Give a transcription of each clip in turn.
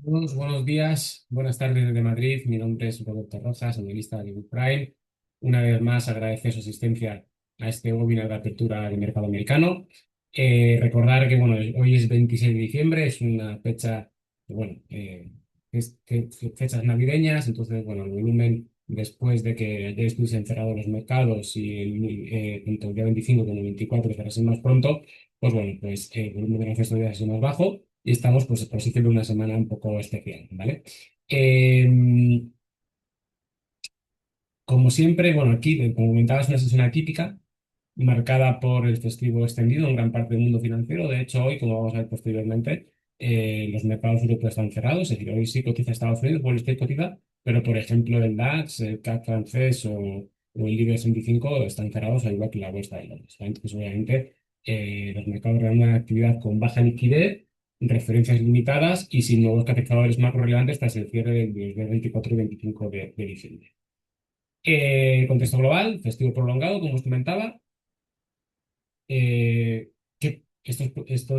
Buenos días, buenas tardes desde Madrid. Mi nombre es Roberto Rojas, analista de Good Prime. Una vez más, agradecer su asistencia a este webinar de apertura del mercado americano. Recordar que bueno, hoy es 26 de diciembre, es una fecha, bueno, fechas navideñas, entonces bueno, el volumen después de que ayer estuviesen cerrados los mercados y tanto el día 25 como el 24 cerrasen más pronto, pues bueno, pues el volumen de las festividades es más bajo y estamos pues por así decirlo una semana un poco especial, ¿vale? Eh, Como siempre, bueno, aquí, como comentabas, una sesión atípica, marcada por el festivo extendido en gran parte del mundo financiero. De hecho, hoy, como vamos a ver posteriormente, los mercados europeos están cerrados, es decir, hoy sí cotiza Estados Unidos, Wall Street cotiza, pero por ejemplo el DAX, el CAC francés o el IBEX 25 están cerrados, al igual que la bolsa de Londres. Entonces, obviamente, los mercados reanudan una actividad con baja liquidez, referencias limitadas y sin nuevos catalizadores macro relevantes tras el cierre del 24 y 25 de diciembre. Contexto global, festivo prolongado, como os comentaba. Que esto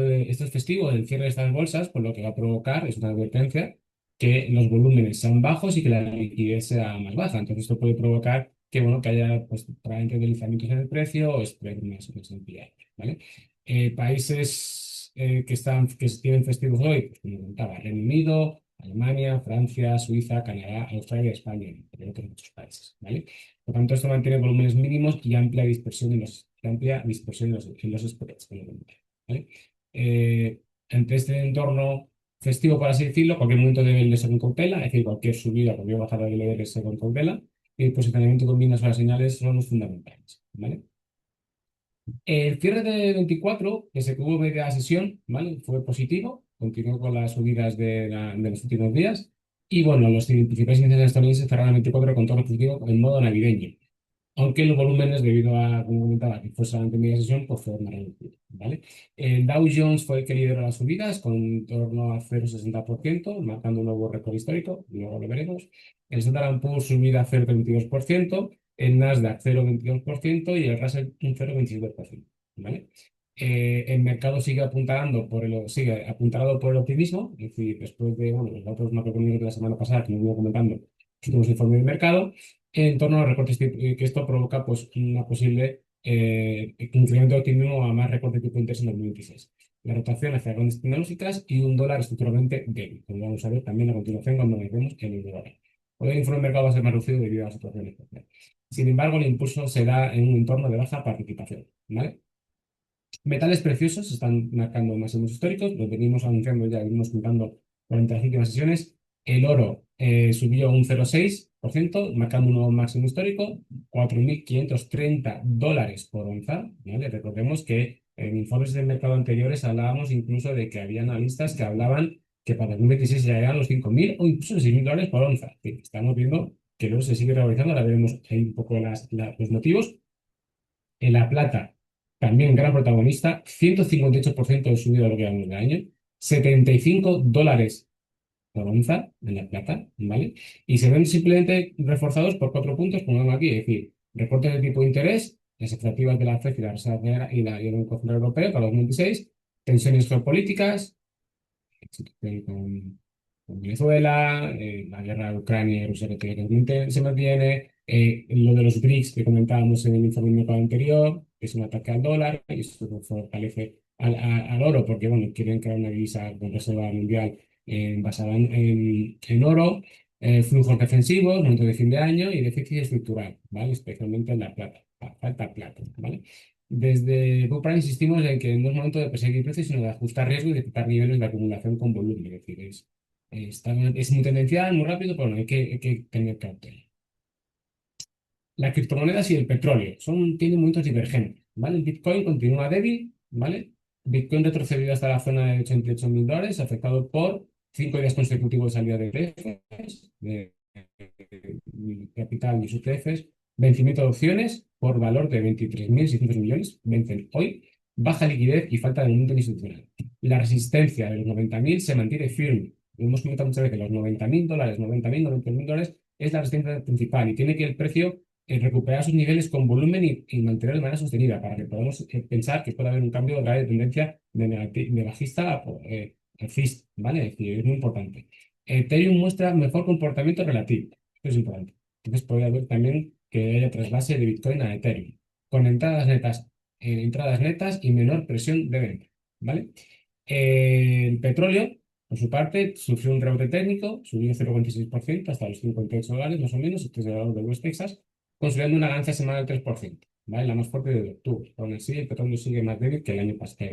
es festivo, el cierre de estas bolsas, por lo que va a provocar, es una advertencia, que los volúmenes sean bajos y que la liquidez sea más baja. Entonces, esto puede provocar que, bueno, que haya pues, probablemente deslizamientos en el precio o spread más ampliados, ¿vale? Países que tienen festivos hoy, pues, como comentaba, Reino Unido, Alemania, Francia, Suiza, Canadá, Australia, España, entre otros muchos países, ¿vale? Por tanto, esto mantiene volúmenes mínimos y amplia dispersión en los spreads, como comenté, ¿vale? Ante este entorno festivo, por así decirlo, cualquier momento debe leerse con cautela, es decir, cualquier subida, cualquier bajada debe leerse con cautela, y el posicionamiento con minas o las señales son los fundamentales, ¿vale? El cierre de 24, que se tuvo media sesión, ¿vale? Fue positivo, continuó con las subidas de los últimos días, y bueno, los principales índices estadounidenses cerraron el 24 con tono positivo en modo navideño, aunque los volúmenes, debido a, como comentaba, que fue solamente media sesión, pues fue más reducido, ¿vale? El Dow Jones fue el que lideró las subidas con en torno a 0,60%, marcando un nuevo récord histórico, luego lo veremos. El Standard Poor's subida 0,22%, el Nasdaq 0,22% y el Russell un 0,27%, ¿vale? El mercado sigue apuntalado por el optimismo, es decir, después de bueno, los datos macroeconómicos de la semana pasada que nos iba comentando, los últimos informes de mercado, en torno a los recortes que esto provoca pues, una posible incremento de optimismo a más recortes de tipo de interés en 2026. La rotación hacia grandes tecnológicas y un dólar estructuralmente débil, como vamos a ver también a continuación cuando vemos en el dólar. Hoy el informe de mercado va a ser más reducido debido a la situación especial. Sin embargo, el impulso se da en un entorno de baja participación, ¿vale? Metales preciosos se están marcando máximos históricos, lo venimos anunciando ya, venimos contando durante las últimas sesiones. El oro subió un 0,6%, marcando un nuevo máximo histórico, 4.530 dólares por onza, ¿vale? Recordemos que en informes del mercado anteriores hablábamos incluso de que había analistas que hablaban que para 2026 llegarían los 5.000 o incluso 6.000 dólares por onza. Sí, estamos viendo que luego se sigue revalorizando, ahora veremos ahí un poco los motivos. En la plata, también gran protagonista, 158% de subida de lo que llevamos de año, 75 dólares por onza en la plata, ¿vale? Y se ven simplemente reforzados por 4 puntos, como vemos aquí, es decir, recortes de tipo de interés, las expectativas de la FED y la Reserva Federal y el Banco Central Europeo para 2026, tensiones geopolíticas, situación con Venezuela, la guerra de Ucrania y Rusia que teóricamente se mantiene, lo de los BRICS que comentábamos en el informe del mercado anterior, que es un ataque al dólar, y eso fortalece al oro, porque bueno, quieren crear una divisa con reserva mundial basada en oro, flujos defensivos, momento de fin de año y déficit estructural, ¿vale? Especialmente en la plata, falta plata, ¿vale? Desde Bupra insistimos en que no es momento de perseguir precios, sino de ajustar riesgo y detectar niveles de acumulación con volumen. Es decir, es muy tendencial, muy rápido, pero no hay que tener cautela. Las criptomonedas y el petróleo tienen momentos divergentes, ¿vale? El Bitcoin continúa débil, ¿vale? Bitcoin retrocedido hasta la zona de 88.000 dólares, afectado por 5 días consecutivos de salida de ETFs, de capital y sus ETFs, vencimiento de opciones por valor de 23.600 millones, vencen hoy, baja liquidez y falta de movimiento institucional. La resistencia de los 90.000 se mantiene firme. Lo hemos comentado muchas veces, los 90.000 dólares, 90.000 es la resistencia principal y tiene que el precio recuperar sus niveles con volumen y mantener de manera sostenida para que podamos pensar que puede haber un cambio grave de tendencia de bajista a alcista, ¿vale? Es decir, es muy importante. Ethereum muestra mejor comportamiento relativo. Esto es importante. Entonces puede haber también que haya trasvase de Bitcoin a Ethereum, con entradas netas y menor presión de venta. ¿Vale? El petróleo, por su parte, sufrió un rebote técnico, subió 0,26% hasta los $58 más o menos, este es el valor de West Texas, consolidando una ganancia semanal del 3%, ¿vale? La más fuerte de octubre. Aún así, el petróleo sigue más débil que el año pasado.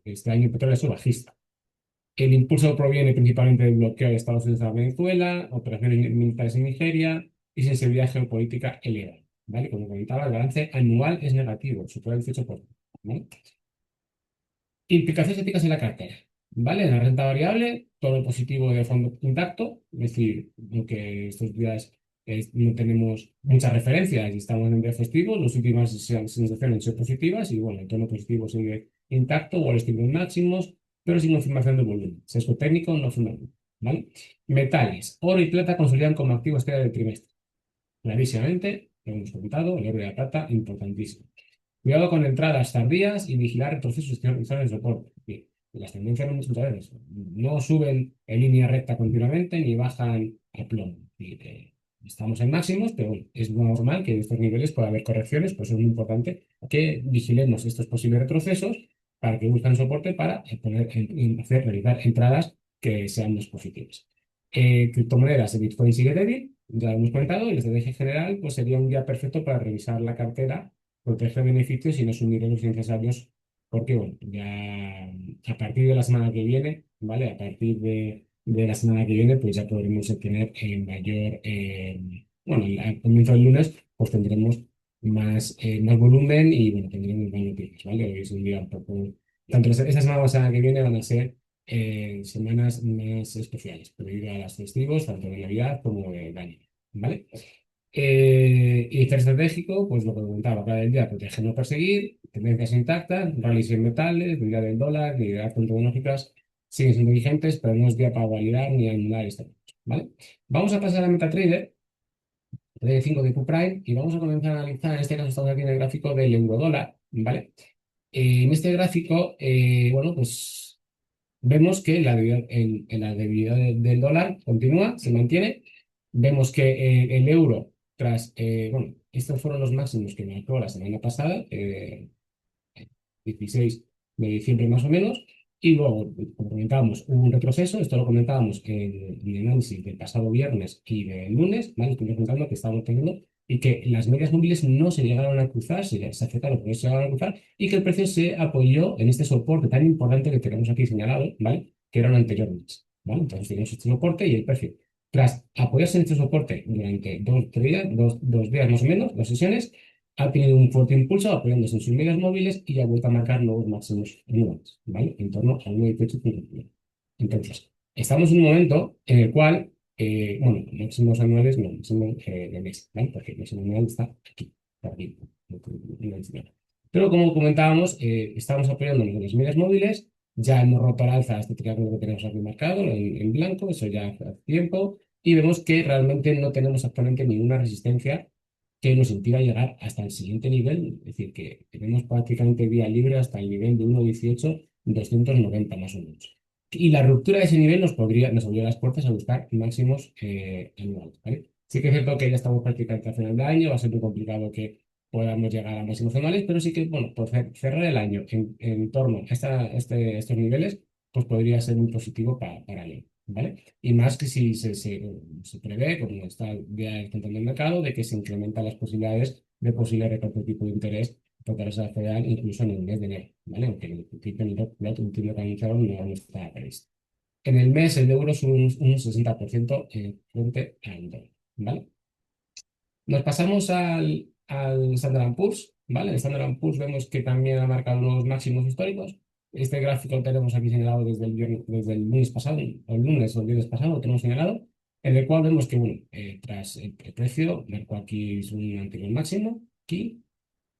Este año el petróleo es bajista. El impulso proviene principalmente del bloqueo de Estados Unidos a Venezuela, operaciones militares en Nigeria y sensibilidad geopolítica elevada. ¿Vale? Como comentaba, el balance anual es negativo, supera el 18%. ¿Vale? Implicaciones éticas en la cartera. ¿Vale? En la renta variable, todo lo positivo de fondo intacto, es decir, aunque estos días no tenemos muchas referencias y estamos en día festivo, las últimas sensaciones han sido positivas y bueno, el tono positivo sigue intacto, Wall Street en máximos, pero sin confirmación de volumen. Sesgo técnico no fundamental. ¿Vale? Metales. Oro y plata consolidan como activo estrella del trimestre. Clarísimamente, lo hemos comentado, el oro y la plata, importantísimo. Cuidado con entradas tardías y vigilar retrocesos y zonas de soporte. Bien, las tendencias no muchas veces no suben en línea recta continuamente ni bajan a plomo. Estamos en máximos, pero bueno, es normal que en estos niveles pueda haber correcciones, pues es muy importante que vigilemos estos posibles retrocesos para que busquen soporte para realizar entradas que sean más positivas. Criptomonedas, el Bitcoin sigue débil, ya lo hemos comentado, y la estrategia general pues sería un día perfecto para revisar la cartera, proteger beneficios y no asumir los innecesarios, porque bueno, ya a partir de la semana que viene, ¿vale? A partir de la semana que viene, pues ya podremos tener mayor, bueno, al comienzo del lunes, pues tendremos más volumen y bueno, tendremos más noticias, ¿vale? Hoy es un día un poco, tanto esta semana como la semana que viene van a ser semanas más especiales, debido a las festivos, tanto de Navidad como de año, ¿vale? Y ser estratégico, pues lo que comentaba, cada día proteger, no perseguir, tendencias intactas, rallies en metales, debilidad del dólar, liderazgo en tecnológicas, siguen siendo vigentes, pero no es día para validar ni anular esta noche, ¿vale? Vamos a pasar a MetaTrader, de 5 de QPrime, y vamos a comenzar a analizar, en este caso estamos aquí en el gráfico del euro dólar, ¿vale? En este gráfico, bueno, pues vemos que la debilidad del dólar continúa, se mantiene. Vemos que el euro, bueno, estos fueron los máximos que marcó la semana pasada, 16 de diciembre más o menos, y luego, como comentábamos, hubo un retroceso, esto lo comentábamos en el análisis del pasado viernes y del lunes, ¿vale? Estuvimos comentando que estábamos teniendo y que las medias móviles no se llegaron a cruzar, se acercaron, pero no se llegaron a cruzar, y que el precio se apoyó en este soporte tan importante que tenemos aquí señalado, ¿vale? Que era un anterior mes, ¿vale? Entonces tenemos este soporte y el precio, tras apoyarse en este soporte durante dos días más o menos, 2 sesiones, ha tenido un fuerte impulso apoyándose en sus medias móviles y ha vuelto a marcar nuevos máximos anuales, ¿vale? En torno al 1,1851. Entonces, estamos en un momento en el cual, bueno, máximos anuales, no, máximo de mes, ¿vale? Porque el máximo anual está aquí, por aquí, en la izquierda. Pero como comentábamos, estamos apoyándonos en las medias móviles, ya hemos roto al alza este triángulo que tenemos aquí marcado en blanco, eso ya hace tiempo, y vemos que realmente no tenemos actualmente ninguna resistencia que nos impida llegar hasta el siguiente nivel, es decir, que tenemos prácticamente vía libre hasta el nivel de 1,18,290 más o menos. Y la ruptura de ese nivel nos abriría las puertas a buscar máximos anuales, ¿vale? Sí que es cierto que ya estamos prácticamente a final de año, va a ser muy complicado que podamos llegar a máximos anuales, pero sí que, bueno, por cerrar el año en torno a estos niveles, pues podría ser muy positivo para él, ¿vale? Y más que si se prevé, como está ya en el mercado, de que se incrementan las posibilidades de posible recorte de tipo de interés por tasa federal incluso en el mes de enero, ¿vale? Aunque el tipo de último que anunciaron no está previsto. En el mes el euro sube un 60% frente al dólar, ¿vale? Nos pasamos al Standard Poor's, ¿vale? El Standard Poor's vemos que también ha marcado nuevos máximos históricos. Este gráfico lo tenemos aquí señalado desde el lunes pasado, o el lunes o el viernes pasado, lo tenemos señalado, en el cual vemos que, bueno, tras el precio, marcó aquí un anterior máximo, aquí,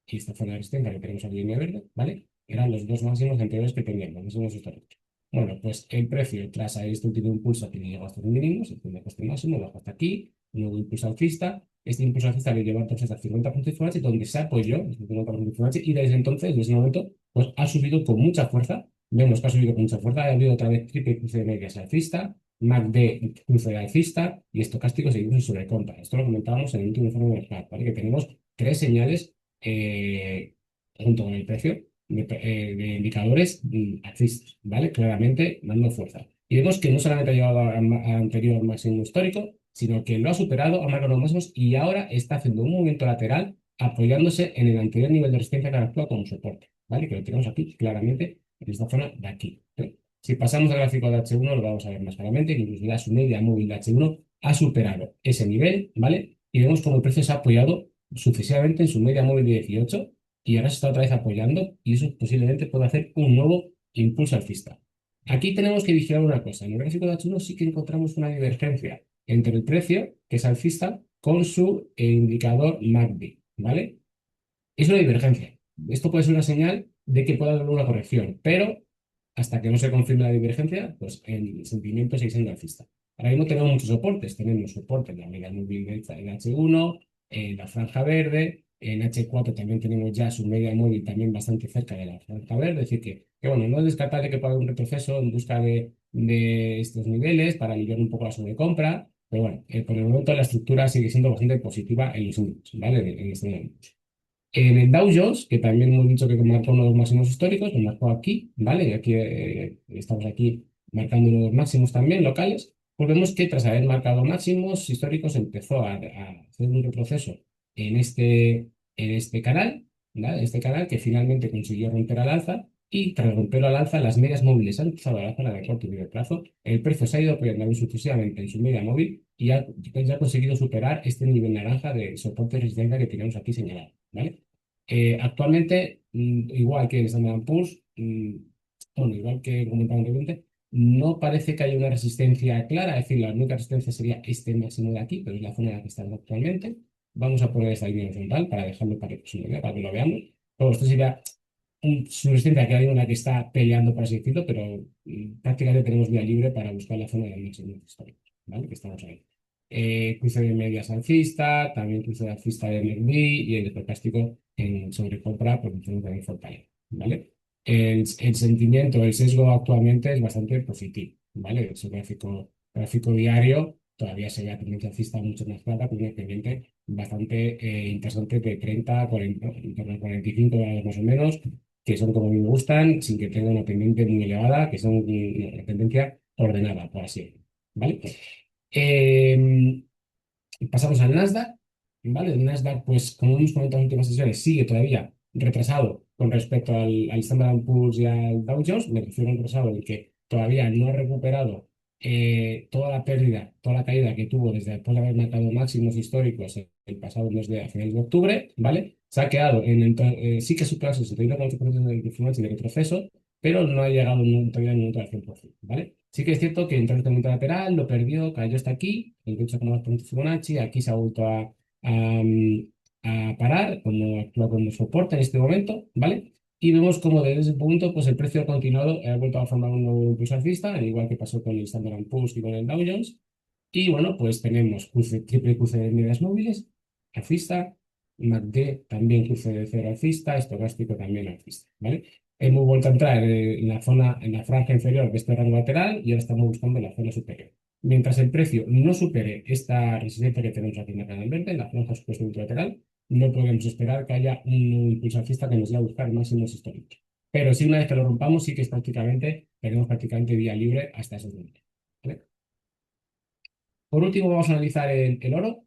y esta zona de resistencia que tenemos aquí en línea verde, ¿vale? Eran los dos máximos anteriores que teníamos, los máximos históricos. Bueno, pues el precio, tras este último impulso que llegó hasta los mínimos, el primer coste máximo, bajó hasta aquí, un nuevo impulso alcista. Este impulso alcista le llevó entonces a 50 puntos de Fibonacci, donde se apoyó, el 50 puntos de Fibonacci, y desde entonces, desde ese momento, pues ha subido con mucha fuerza. Vemos que ha subido con mucha fuerza, ha habido otra vez triple cruce de medias alcista, MACD cruce alcista y estocástico seguimos en sobrecompra. Esto lo comentábamos en el último informe de mercado, ¿vale? Que tenemos tres señales junto con el precio de indicadores alcistas, ¿vale? Claramente dando fuerza. Y vemos que no solamente ha llegado al anterior máximo histórico, sino que lo ha superado, ha marcado los máximos y ahora está haciendo un movimiento lateral apoyándose en el anterior nivel de resistencia que actúa como soporte, ¿vale? Que lo tenemos aquí claramente en esta zona de aquí, ¿eh? Si pasamos al gráfico de H1, lo vamos a ver más claramente, que incluso ya su media móvil de H1 ha superado ese nivel, ¿vale? Y vemos cómo el precio se ha apoyado sucesivamente en su media móvil de 18 y ahora se está otra vez apoyando y eso posiblemente pueda hacer un nuevo impulso alcista. Aquí tenemos que vigilar una cosa. En el gráfico de H1 sí que encontramos una divergencia entre el precio, que es alcista, con su indicador MACD, ¿vale? Es una divergencia. Esto puede ser una señal de que pueda haber una corrección, pero hasta que no se confirme la divergencia, pues el sentimiento sigue siendo alcista. Ahora mismo tenemos muchos soportes. Tenemos soporte en la media móvil en H1, en la franja verde, en H4 también tenemos ya su media móvil también bastante cerca de la franja verde. Es decir, que bueno, no es descartable que pueda haber un retroceso en busca de estos niveles para aliviar un poco la sobrecompra. Pero bueno, por el momento la estructura sigue siendo bastante positiva en los índices, ¿vale? En este momento. En el Dow Jones, que también hemos dicho que marcó uno de los máximos históricos, lo marcó aquí, ¿vale? Y aquí estamos aquí marcando unos máximos también locales, pues vemos que tras haber marcado máximos históricos empezó a hacer un retroceso en este canal, ¿vale? Este canal que finalmente consiguió romper al alza y tras romper al alza las medias móviles han cruzado a la zona de corto y medio plazo, el precio se ha ido apoyando muy sucesivamente en su media móvil y ya ha conseguido superar este nivel naranja de soporte de resistencia que tenemos aquí señalado, ¿vale? Actualmente, igual que el Standard Poor's, bueno, igual que comentaba anteriormente, no parece que haya una resistencia clara, es decir, la única resistencia sería este máximo de aquí, pero es la zona en la que estamos actualmente. Vamos a poner esta línea horizontal para dejarlo para que lo veamos. Pero esto sería su resistencia, que hay una que está peleando, por así decirlo, pero prácticamente tenemos vía libre para buscar la zona del máximo histórico, ¿vale? Que estamos ahí. Cruce de medias alcista, también cruce de alcista de MACD y el estocástico en sobrecompra por encima de fortaleza, ¿vale? El sentimiento, el sesgo actualmente es bastante positivo, ¿vale? El gráfico diario todavía se ve a tendencia alcista mucho más clara, con una pendiente bastante interesante de 30 a 40, en torno a 45 grados más o menos, que son como a mí me gustan, sin que tenga una pendiente muy elevada, que son una tendencia ordenada, por así decirlo, ¿vale? Eh, Pasamos al Nasdaq, ¿vale? El Nasdaq, pues como hemos comentado en últimas sesiones, sigue todavía retrasado con respecto al Standard Poor's y al Dow Jones. Me refiero a retrasado en que todavía no ha recuperado toda la pérdida, toda la caída que tuvo desde después de haber marcado máximos históricos el pasado mes a finales de octubre, ¿vale? Se ha quedado sí que ha superado el 71,8% de Fibonacci de retroceso, pero no ha llegado todavía en un al 100%, ¿vale? Sí que es cierto que entró en el movimiento lateral, lo perdió, cayó hasta aquí, el 28,2% Fibonacci, aquí se ha vuelto a parar, como actúa como soporte en este momento, ¿vale? Y vemos como desde ese punto, pues el precio ha continuado, ha vuelto a formar un nuevo impulso alcista, al igual que pasó con el Standard Poor's y con el Dow Jones. Y bueno, pues tenemos triple cruce de medias móviles, alcista, MACD también cruce de cero alcista, estocástico también alcista, ¿vale? Hemos vuelto a entrar en la zona, en la franja inferior de este rango lateral y ahora estamos buscando la zona superior. Mientras el precio no supere esta resistencia que tenemos aquí en la canal verde, en la franja supuestamente lateral, no podemos esperar que haya un impulso alcista que nos lleve a buscar máximos históricos. Pero sí, una vez que lo rompamos, sí que tenemos prácticamente vía libre hasta esos niveles, ¿vale? Por último, vamos a analizar el oro,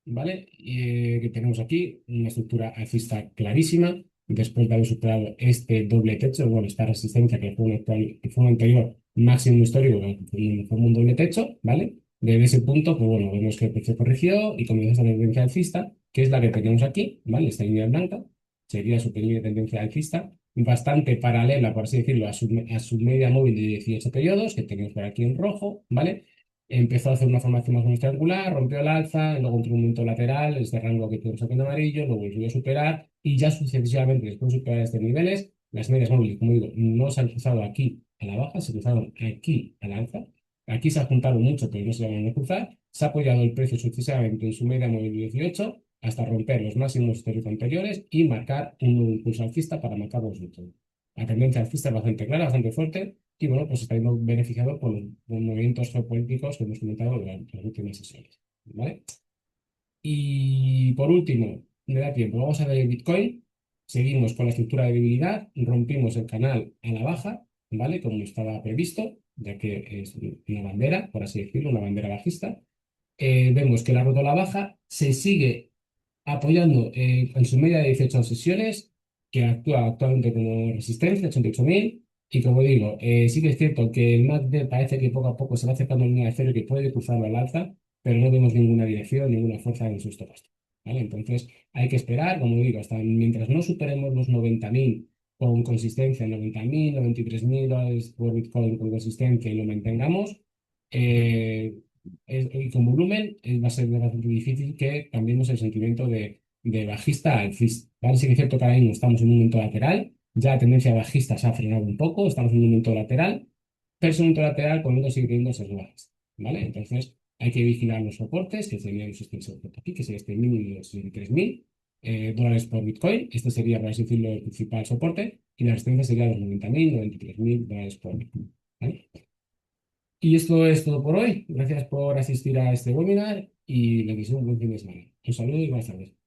¿vale? Que tenemos aquí una estructura alcista clarísima, después de haber superado este doble techo, bueno, esta resistencia que fue un anterior máximo histórico, que fue un doble techo, ¿vale? Desde ese punto, pues bueno, vemos que el precio corrigió y comenzó esta tendencia alcista, que es la que tenemos aquí, ¿vale? Esta línea blanca sería su pequeña tendencia alcista, bastante paralela, por así decirlo, a su media móvil de 18 periodos, que tenemos por aquí en rojo, ¿vale? Empezó a hacer una formación más o menos triangular, rompió el alza, luego entró un movimiento lateral, este rango que tenemos aquí en amarillo, lo volvió a superar y ya sucesivamente, después de superar estos niveles, las medias móviles, como digo, no se han cruzado aquí a la baja, se cruzaron aquí a la alza. Aquí se ha juntado mucho, pero no se van a cruzar. Se ha apoyado el precio sucesivamente en su media móvil 18 hasta romper los máximos históricos anteriores y marcar un nuevo impulso alcista para marcar los últimos. La tendencia alcista es bastante clara, bastante fuerte. y bueno, pues está siendo beneficiado por los movimientos geopolíticos que hemos comentado durante las últimas sesiones, ¿vale? Y por último, me da tiempo, vamos a ver Bitcoin. Seguimos con la estructura de debilidad, rompimos el canal a la baja, ¿vale? Como estaba previsto, ya que es una bandera, por así decirlo, una bandera bajista. Vemos que la ha roto la baja, se sigue apoyando en su media de 18 sesiones, que actúa actualmente como resistencia, 88.000. Y como digo, sí que es cierto que el MACD parece que poco a poco se va acercando a la línea de cero y que puede cruzarlo al alza, pero no vemos ninguna dirección, ninguna fuerza en su estocástico, ¿vale? Entonces hay que esperar, como digo, hasta mientras no superemos los 90.000 con consistencia, 90.000, 93.000 dólares por Bitcoin con consistencia y lo mantengamos. eh, y con volumen va a ser bastante difícil que cambiemos el sentimiento de bajista a alcista, ¿vale? Sí que es cierto que ahora mismo estamos en un momento lateral, ya la tendencia bajista se ha frenado un poco, estamos en un momento lateral, pero es un momento lateral con sigue teniendo esas bajas, ¿vale? Entonces hay que vigilar los soportes, que serían este soporte aquí, que sería este mínimo de los 23.000 dólares por Bitcoin. Este sería, por así decirlo, el principal soporte, y la resistencia sería los 90.000, 93.000 dólares por Bitcoin, ¿vale? Y esto es todo por hoy. Gracias por asistir a este webinar y les deseo un buen fin de semana. Un saludo y buenas tardes.